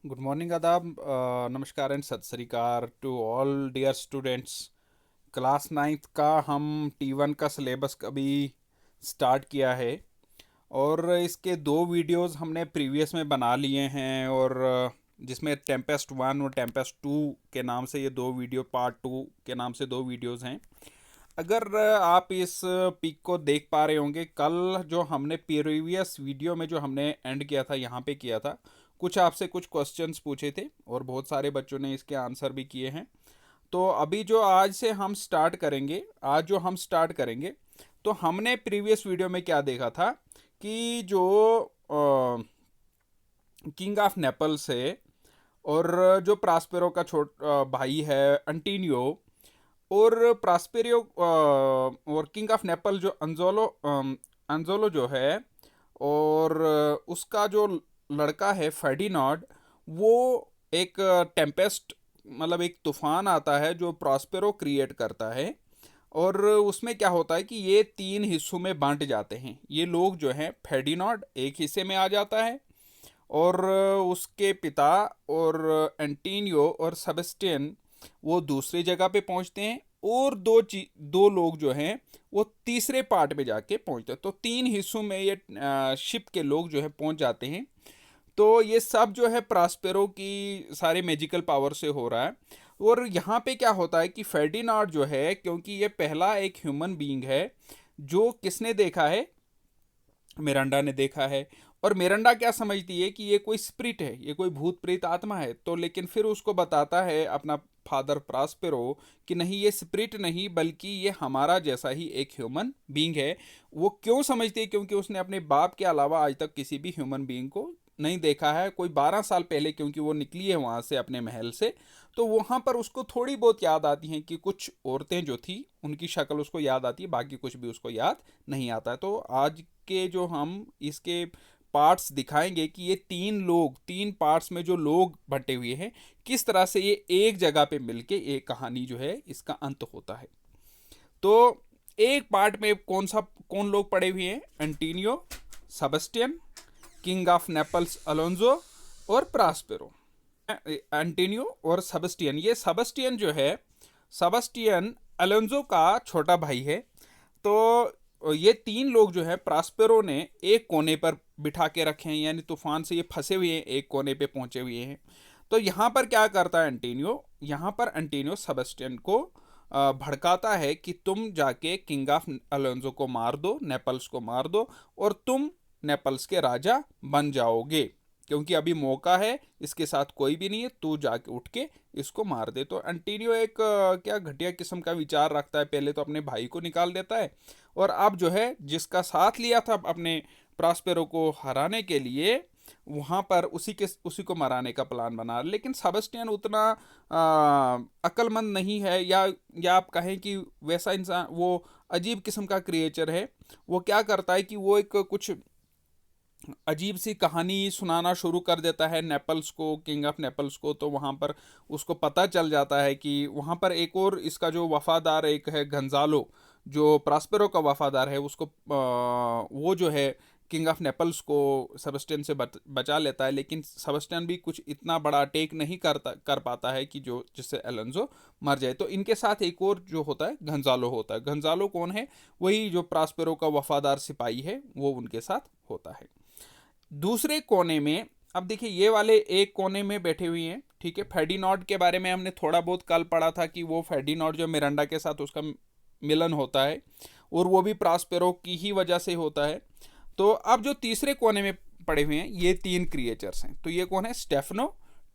Good morning, आदाब, नमस्कार and Sat Shri Akal to all dear students. Class ninth का हम T1 का सिलेबस अभी स्टार्ट किया है और इसके दो वीडियोस हमने प्रीवियस में बना लिए हैं और जिसमें टेम्पेस्ट 1 और टेम्पेस्ट 2 के नाम से ये दो वीडियो, पार्ट 2 के नाम से दो वीडियोस हैं। अगर आप इस पिक को देख पा रहे होंगे, कल जो हमने प्रीवियस वीडियो में जो हमने एंड किया था, यहाँ पे किया था, कुछ आपसे कुछ क्वेश्चंस पूछे थे और बहुत सारे बच्चों ने इसके आंसर भी किए हैं। तो अभी जो आज से हम स्टार्ट करेंगे, आज जो हम स्टार्ट करेंगे, तो हमने प्रीवियस वीडियो में क्या देखा था कि जो किंग ऑफ नेपल्स है और जो प्रास्पेरो का भाई है अंटीनियो, और प्रास्पेरियो और किंग ऑफ नेपल जो अंजोलो जो है, और उसका जो लड़का है फेर्डिनांड, वो एक टेम्पेस्ट, मतलब एक तूफान आता है जो प्रॉस्पेरो क्रिएट करता है। और उसमें क्या होता है कि ये तीन हिस्सों में बांट जाते हैं। ये लोग जो हैं, फेर्डिनांड एक हिस्से में आ जाता है और उसके पिता और एंटीनियो और सेबेस्टियन वो दूसरी जगह पे पहुंचते हैं, और दो लोग जो हैं वो तीसरे पार्ट में जाके पहुंचते हैं। तो तीन हिस्सों में ये शिप के लोग जो है पहुंच जाते हैं। तो ये सब जो है प्रास्पेरो की सारे मैजिकल पावर से हो रहा है। और यहाँ पे क्या होता है कि फेर्डिनांड जो है, क्योंकि ये पहला एक ह्यूमन बीइंग है जो किसने देखा है, मिरांडा ने देखा है। और मिरांडा क्या समझती है कि ये कोई स्पिरिट है, ये कोई भूत प्रेत आत्मा है। तो लेकिन फिर उसको बताता है अपना फादर प्रास्पेरो कि नहीं, ये स्पिरिट नहीं बल्कि ये हमारा जैसा ही एक ह्यूमन बीइंग है। वो क्यों समझती है? क्योंकि उसने अपने बाप के अलावा आज तक किसी भी ह्यूमन बीइंग को नहीं देखा है। कोई 12 साल पहले क्योंकि वो निकली है वहाँ से अपने महल से, तो वहाँ पर उसको थोड़ी बहुत याद आती हैं कि कुछ औरतें जो थी उनकी शक्ल उसको याद आती है, बाकी कुछ भी उसको याद नहीं आता है। तो आज के जो हम इसके पार्ट्स दिखाएंगे कि ये तीन लोग, तीन पार्ट्स में जो लोग बटे हुए हैं, किस तरह से ये एक जगह पे मिलके एक कहानी जो है इसका अंत होता है। तो एक पार्ट में कौन लोग पड़े हुए हैं? Antonio, Sebastian, king of Naples Alonso और प्रास्पेरो। एंटीनियो और सबस्टियन, ये सबस्टियन जो है, सबस्टियन अलोंजो का छोटा भाई है। तो ये तीन लोग जो है प्रास्पेरो ने एक कोने पर बिठा के रखे हैं, यानी तूफान से ये फंसे हुए हैं, एक कोने पे पहुंचे हुए हैं। तो यहाँ पर क्या करता है एंटीनियो, यहाँ पर एंटीनियो सबस्टियन को भड़काता है कि तुम जाके किंग ऑफ अलोंजो को मार दो, नेपल्स को मार दो, और तुम नेपल्स के राजा बन जाओगे, क्योंकि अभी मौका है, इसके साथ कोई भी नहीं है, तू जाके उठ के इसको मार दे। तो एंटीनियो एक क्या घटिया किस्म का विचार रखता है। पहले तो अपने भाई को निकाल देता है, और अब जो है जिसका साथ लिया था अपने प्रास्पेरो को हराने के लिए, वहाँ पर उसी को मराने का प्लान बना। लेकिन सेबेस्टियन उतना अक्लमंद नहीं है, या आप कहें कि वैसा इंसान, वो अजीब किस्म का क्रिएचर है। वो क्या करता है कि वो एक कुछ अजीब सी कहानी सुनाना शुरू कर देता है नेपल्स को, किंग ऑफ नेपल्स को। तो वहाँ पर उसको पता चल जाता है कि वहाँ पर एक और इसका जो वफादार एक है गंजालो, जो प्रास्पेरो का वफादार है, उसको वो जो है किंग ऑफ नेपल्स को सेबेस्टियन से बचा लेता है। लेकिन सेबेस्टियन भी कुछ इतना बड़ा अटैक नहीं कर पाता है कि जो जिससे एलोंजो मर जाए। तो इनके साथ एक और जो होता है गंजालो होता है। गंजालो कौन है? वही जो प्रास्पेरो का वफादार सिपाही है, वो उनके साथ होता है। दूसरे कोने में, अब देखिए ये वाले एक कोने में बैठे हुए हैं, ठीक है। फेर्डिनांड के बारे में हमने थोड़ा बहुत कल पढ़ा था कि वो फेर्डिनांड जो मिरांडा के साथ उसका मिलन होता है, और वो भी प्रास्पेरो की ही वजह से होता है। तो अब जो तीसरे कोने में पड़े हुए हैं, ये तीन क्रिएचर्स हैं। तो ये कौन है? स्टेफनो,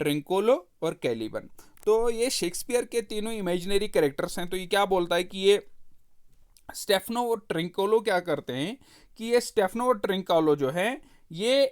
ट्रिंकोलो और कैलिबन। तो ये शेक्सपियर के तीनों इमेजिनरी कैरेक्टर्स हैं। तो ये क्या बोलता है कि ये स्टेफनो और ट्रिंकोलो क्या करते हैं कि ये स्टेफनो और ट्रिंकोलो जो है, ये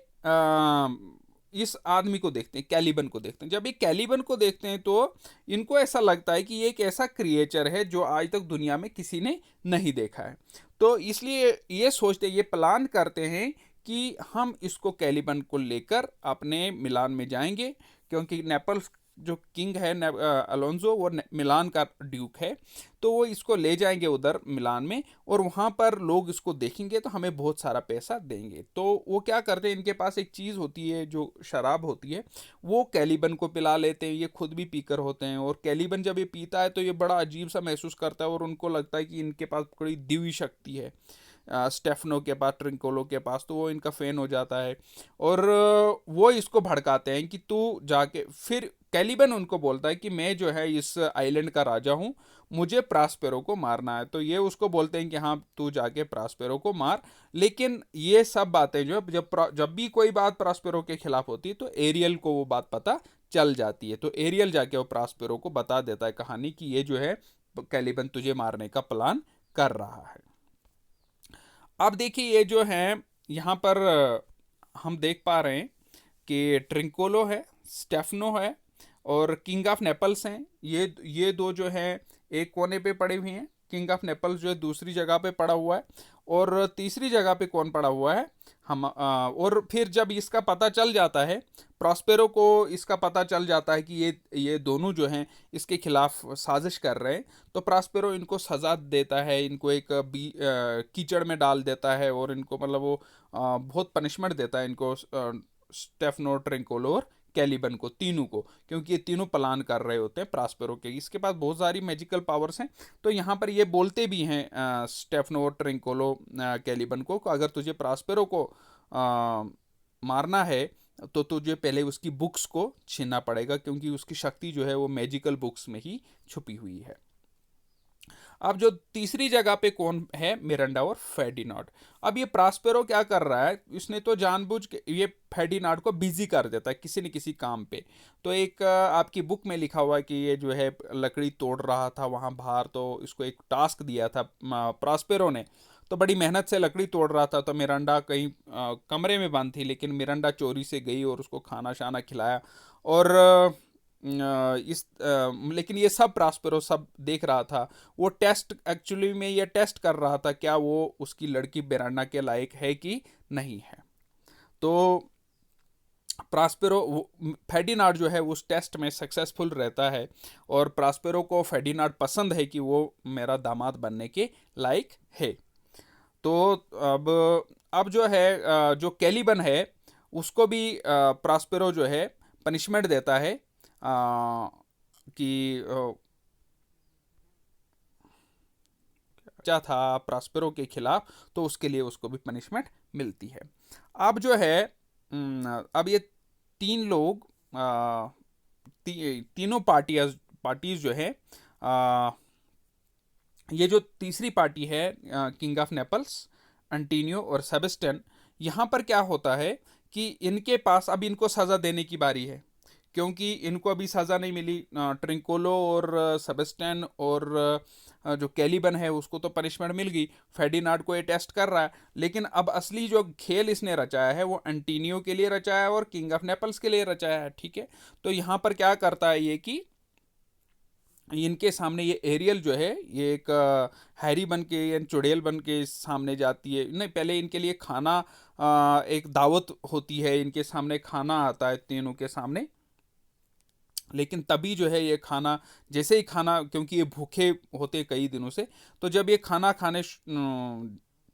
इस आदमी को देखते हैं, कैलिबन को देखते हैं। जब ये कैलिबन को देखते हैं तो इनको ऐसा लगता है कि ये एक ऐसा क्रिएचर है जो आज तक दुनिया में किसी ने नहीं देखा है। तो इसलिए ये सोचते, ये प्लान करते हैं कि हम इसको कैलिबन को लेकर अपने मिलान में जाएंगे, क्योंकि नेपल्स जो किंग है अलोंजो, वो मिलान का ड्यूक है, तो वो इसको ले जाएंगे उधर मिलान में, और वहाँ पर लोग इसको देखेंगे तो हमें बहुत सारा पैसा देंगे। तो वो क्या करते हैं, इनके पास एक चीज़ होती है जो शराब होती है, वो कैलिबन को पिला लेते हैं, ये खुद भी पीकर होते हैं, और कैलिबन जब ये पीता है तो ये बड़ा अजीब सा महसूस करता है, और उनको लगता है कि इनके पास बड़ी दिव्य शक्ति है स्टेफनो के पास, ट्रिंकोलो के पास, तो वो इनका फैन हो जाता है। और वो इसको भड़काते हैं कि तू जाके, फिर कैलिबन उनको बोलता है कि मैं जो है इस आइलैंड का राजा हूँ, मुझे प्रास्पेरो को मारना है। तो ये उसको बोलते हैं कि हाँ तू जाके प्रास्पेरो को मार। लेकिन ये सब बातें जो जब भी कोई बात प्रास्पेरो के खिलाफ होती है तो एरियल को वो बात पता चल जाती है, तो एरियल जाके वो प्रास्पेरो को बता देता है कहानी कि ये जो है कैलिबन तुझे मारने का प्लान कर रहा है। अब देखिए ये जो है यहाँ पर हम देख पा रहे हैं कि ट्रिंकोलो है, स्टेफनो है, और किंग ऑफ नेपल्स हैं। ये दो जो है एक कोने पे पड़े हुए हैं, किंग ऑफ नेपल्स जो है दूसरी जगह पे पड़ा हुआ है, और तीसरी जगह पे कौन पड़ा हुआ है, और फिर जब इसका पता चल जाता है, प्रॉस्पेरो को इसका पता चल जाता है कि ये दोनों जो हैं इसके खिलाफ साजिश कर रहे हैं, तो प्रॉस्पेरो इनको सज़ा देता है, इनको एक कीचड़ में डाल देता है, और इनको मतलब वो बहुत पनिशमेंट देता है इनको, स्टेफनो, ट्रिंकोलो और कैलिबन को, तीनों को, क्योंकि ये तीनों प्लान कर रहे होते हैं प्रास्पेरो के। इसके पास बहुत सारी मैजिकल पावर्स हैं, तो यहाँ पर ये बोलते भी हैं स्टेफनो, ट्रिंकोलो, कैलिबन को, अगर तुझे प्रास्पेरो को मारना है तो तुझे पहले उसकी बुक्स को छीनना पड़ेगा, क्योंकि उसकी शक्ति जो है वो मैजिकल बुक्स में ही छुपी हुई है। अब जो तीसरी जगह पे कौन है, मिरांडा और फेर्डिनांड। अब ये प्रास्पेरो क्या कर रहा है, इसने तो जानबूझ के ये फेर्डिनांड को बिजी कर देता है किसी न किसी काम पे। तो एक आपकी बुक में लिखा हुआ है कि ये जो है लकड़ी तोड़ रहा था वहाँ बाहर, तो इसको एक टास्क दिया था प्रास्पेरो ने, तो बड़ी मेहनत से लकड़ी तोड़ रहा था। तो मिरांडा कहीं कमरे में बंद थी, लेकिन मिरांडा चोरी से गई और उसको खाना शाना खिलाया, और लेकिन ये सब प्रास्पेरो सब देख रहा था। वो टेस्ट, एक्चुअली में ये टेस्ट कर रहा था क्या वो उसकी लड़की मिरांडा के लायक है कि नहीं है। तो प्रास्पेरो, फेर्डिनांड जो है उस टेस्ट में सक्सेसफुल रहता है, और प्रास्पेरो को फेर्डिनांड पसंद है कि वो मेरा दामाद बनने के लायक है। तो अब जो है जो कैलिबन है उसको भी प्रास्पेरो जो है पनिशमेंट देता है कि क्या था प्रास्पेरो के खिलाफ, तो उसके लिए उसको भी पनिशमेंट मिलती है। अब जो है अब ये तीन लोग तीनों पार्टीज जो है, ये जो तीसरी पार्टी है किंग ऑफ नेपल्स, एंटीनियो और सेबेस्टियन, यहाँ पर क्या होता है कि इनके पास अब इनको सज़ा देने की बारी है, क्योंकि इनको अभी सज़ा नहीं मिली। ट्रिंकोलो और सेबेस्टियन और जो कैलिबन है उसको तो पनिशमेंट मिल गई, फेर्डिनांड को ये टेस्ट कर रहा है, लेकिन अब असली जो खेल इसने रचाया है वो एंटीनियो के लिए रचाया है और किंग ऑफ नेपल्स के लिए रचाया है, ठीक है। तो यहाँ पर क्या करता है ये कि इनके सामने ये एरियल जो है ये एक हैरी बन के या चुड़ैल बन के सामने जाती है। नहीं, पहले इनके लिए खाना, एक दावत होती है, इनके सामने खाना आता है तीनों के सामने, लेकिन तभी जो है ये खाना, जैसे ही खाना, क्योंकि ये भूखे होते कई दिनों से, तो जब ये खाना खाने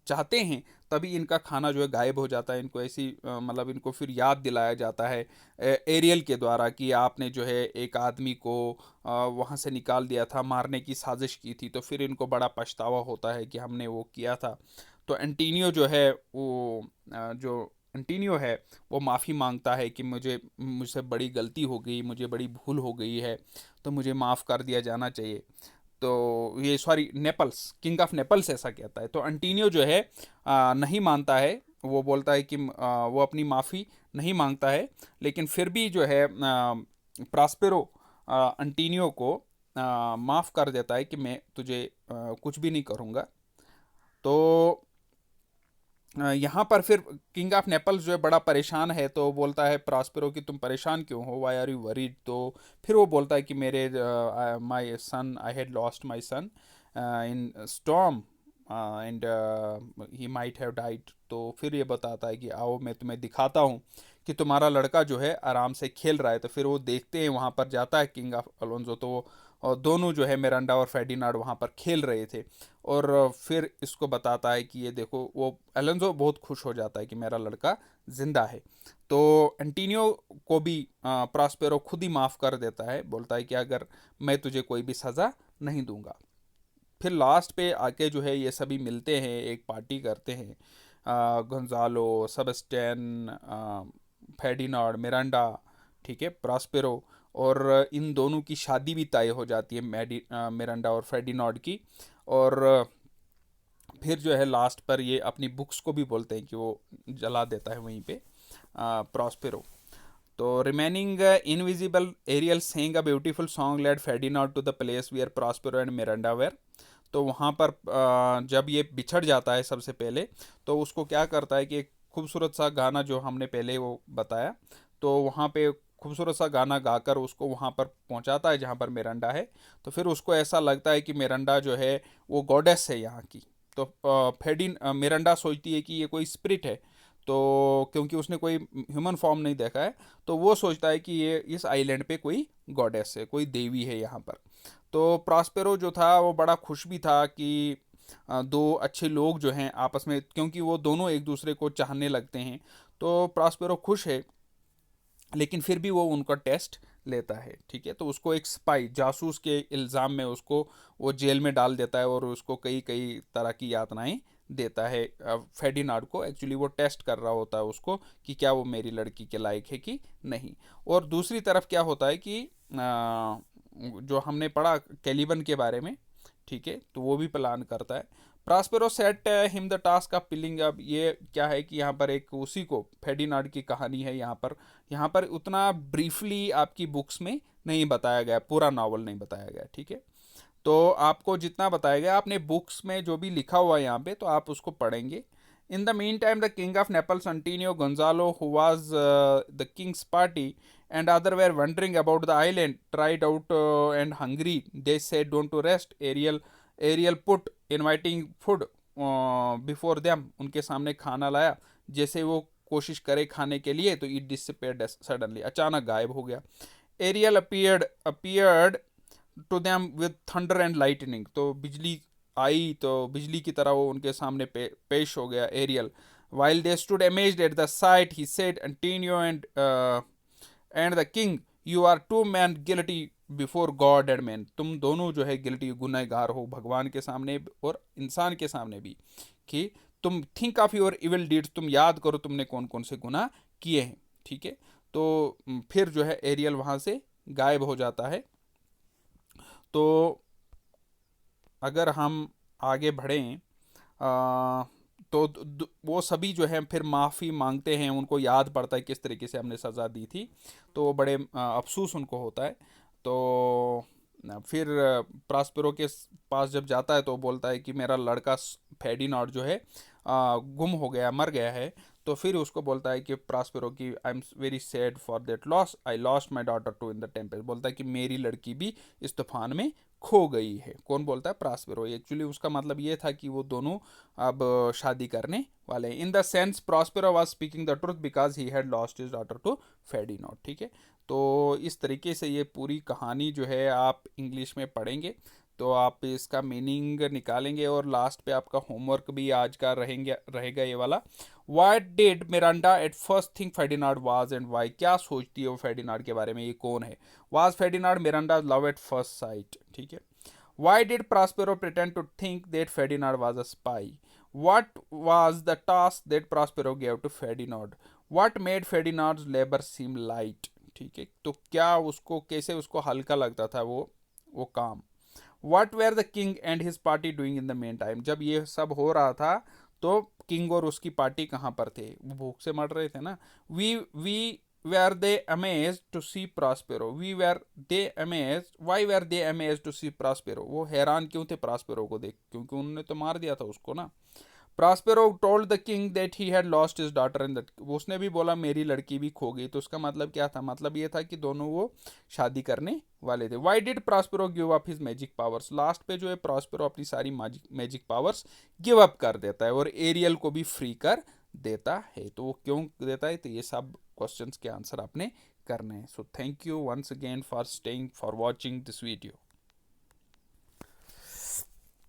चाहते हैं तभी इनका खाना जो है गायब हो जाता है। इनको ऐसी मतलब इनको फिर याद दिलाया जाता है एरियल के द्वारा कि आपने जो है एक आदमी को वहाँ से निकाल दिया था, मारने की साजिश की थी। तो फिर इनको बड़ा पछतावा होता है कि हमने वो किया था। तो एंटीनियो जो है वो जो एंटीनियो है वो माफ़ी मांगता है कि मुझसे बड़ी गलती हो गई, मुझे बड़ी भूल हो गई है, तो मुझे माफ़ कर दिया जाना चाहिए। तो ये sorry, Naples, king of Naples ऐसा कहता है। तो एंटीनियो जो है नहीं मानता है, वो बोलता है कि वो अपनी माफ़ी नहीं मांगता है, लेकिन फिर भी जो है प्रास्पेरो एंटीनियो को माफ़ कर देता है कि मैं तुझे कुछ भी नहीं करूँगा। तो यहाँ पर फिर किंग ऑफ नेपल्स जो है बड़ा परेशान है, तो बोलता है प्रास्पेरो कि तुम परेशान क्यों हो, वाई आर यू वरीड। तो फिर वो बोलता है कि मेरे my son, I had lost my son in storm and he might have died. तो फिर ये बताता है कि आओ मैं तुम्हें दिखाता हूँ कि तुम्हारा लड़का जो है आराम से खेल रहा है। तो फिर वो देखते हैं, वहाँ पर जाता है किंग ऑफ अलोंजो, तो वो और दोनों जो है मिरांडा और फेर्डिनांड वहाँ पर खेल रहे थे। और फिर इसको बताता है कि ये देखो, वो अलोंजो बहुत खुश हो जाता है कि मेरा लड़का जिंदा है। तो एंटीनियो को भी प्रॉस्पेरो खुद ही माफ़ कर देता है, बोलता है कि अगर मैं तुझे कोई भी सज़ा नहीं दूंगा। फिर लास्ट पे आके जो है ये सभी मिलते हैं, एक पार्टी करते हैं, गोंजालो, सबस्टेन, फेर्डिनांड, मिरांडा, ठीक है, प्रॉस्पेरो, और इन दोनों की शादी भी तय हो जाती है, मिरांडा और फेर्डिनांड की। और फिर जो है लास्ट पर ये अपनी बुक्स को भी बोलते हैं कि वो जला देता है वहीं पे प्रॉस्पेरो। तो remaining invisible Ariel saying a beautiful song led Ferdinand to the place where Prospero and Miranda were. तो वहाँ पर जब ये बिछड़ जाता है सबसे पहले, तो उसको क्या करता है कि एक खूबसूरत सा गाना जो हमने पहले वो बताया, तो वहाँ पे खूबसूरत सा गाना गाकर उसको वहाँ पर पहुँचाता है जहाँ पर मिरांडा है। तो फिर उसको ऐसा लगता है कि मिरांडा जो है वो गॉडेस है यहाँ की। तो मिरांडा सोचती है कि ये कोई स्पिरिट है, तो क्योंकि उसने कोई ह्यूमन फॉर्म नहीं देखा है, तो वो सोचता है कि ये इस आइलैंड पे कोई गॉडेस है, कोई देवी है यहाँ पर। तो प्रॉस्पेरो जो था वो बड़ा खुश भी था कि दो अच्छे लोग जो हैं आपस में, क्योंकि वो दोनों एक दूसरे को चाहने लगते हैं, तो प्रॉस्पेरो खुश है। लेकिन फिर भी वो उनका टेस्ट लेता है, ठीक है। तो उसको एक स्पाई, जासूस के इल्ज़ाम में उसको वो जेल में डाल देता है और उसको कई कई तरह की यातनाएं देता है। फेर्डिनांड को एक्चुअली वो टेस्ट कर रहा होता है उसको कि क्या वो मेरी लड़की के लायक है कि नहीं। और दूसरी तरफ क्या होता है कि जो हमने पढ़ा कैलिबन के बारे में, ठीक है, तो वो भी प्लान करता है। Prospero set him the task of piling. अब ये क्या है कि यहाँ पर एक उसी को फेर्डिनांड की कहानी है यहाँ पर उतना ब्रीफली आपकी बुक्स में नहीं बताया गया, पूरा नावल नहीं बताया गया, ठीक है। तो आपको जितना बताया गया आपने बुक्स में जो भी लिखा हुआ है यहाँ पे, तो आप उसको पढ़ेंगे। In the meantime the king of Naples Antonio Gonzalo who was the king's party and other were wondering about the island, tried out and hungry. They said don't to rest. Ariel put inviting food before them. उनके सामने खाना लाया, जैसे वो कोशिश करे खाने के लिए, तो it disappeared suddenly. अचानक गायब हो गया। Ariel appeared to them with thunder and lightning. तो बिजली आई, तो बिजली की तरह वो उनके सामने पेश हो गया aerial. While they stood amazed at the sight, he said, Antonio and the king, you are two men guilty before God and man. तुम दोनों जो है गिल्टी, गुनहगार हो भगवान के सामने और इंसान के सामने भी, कि तुम think of your evil deeds, तुम याद करो तुमने कौन कौन से गुनाह किए हैं, ठीक है। तो फिर जो है एरियल वहाँ से गायब हो जाता है। तो अगर हम आगे बढ़ें, तो वो सभी जो है फिर माफ़ी मांगते हैं, उनको याद पड़ता है किस तरीके से हमने सज़ा दी थी, तो वो बड़े अफसोस उनको होता है। तो फिर प्रॉस्पेरो के पास जब जाता है तो बोलता है कि मेरा लड़का फेर्डिनांड जो है गुम हो गया, मर गया है। तो फिर उसको बोलता है कि प्रॉस्पेरो की, I am very sad for that loss, I lost my daughter too in the tempest. बोलता है कि मेरी लड़की भी इस तूफान में खो गई है। कौन बोलता है? प्रॉस्पेरो। एक्चुअली उसका मतलब ये था कि वो दोनों अब शादी करने वाले हैं। In the sense Prospero was speaking the truth because he had lost his daughter to Ferdinand, ठीक है। तो इस तरीके से ये पूरी कहानी जो है आप इंग्लिश में पढ़ेंगे तो आप इसका मीनिंग निकालेंगे। और लास्ट पे आपका होमवर्क भी आज का रहेगा ये वाला, what did Miranda at first think Ferdinand was and why. क्या सोचती है वो फेर्डिनांड के बारे में, ये कौन है। Was Ferdinand Miranda love at first sight, ठीक है। Why did Prospero pretend to think that Ferdinand was a spy? What was the task that Prospero gave to Ferdinand? What made Ferdinand's labor seem light? ठीक है, तो क्या उसको, कैसे उसको हल्का लगता था वो काम। What were the king and his party doing in the meantime? जब ये सब हो रहा था तो किंग और उसकी पार्टी कहाँ पर थे, वो भूख से मर रहे थे ना। We were they amazed to see Prospero? Why were they amazed to see Prospero? वो हैरान क्यों थे प्रॉस्पेरो को देख, क्योंकि उन्होंने तो मार दिया था उसको ना। Prospero told the king that he had lost his daughter in that, उसने भी बोला मेरी लड़की भी खो गई। तो उसका मतलब क्या था, मतलब ये था कि दोनों वो शादी करने वाले थे। Why did Prospero give up his magic powers? Last पे जो है प्रॉस्पेरो अपनी सारी मैजिक पावर्स गिव अप कर देता है और एरियल को भी फ्री कर देता है। तो वो क्यों देता है, तो ये सब क्वेश्चंस के आंसर आपने करने हैं. So thank you once again for staying for watching this video.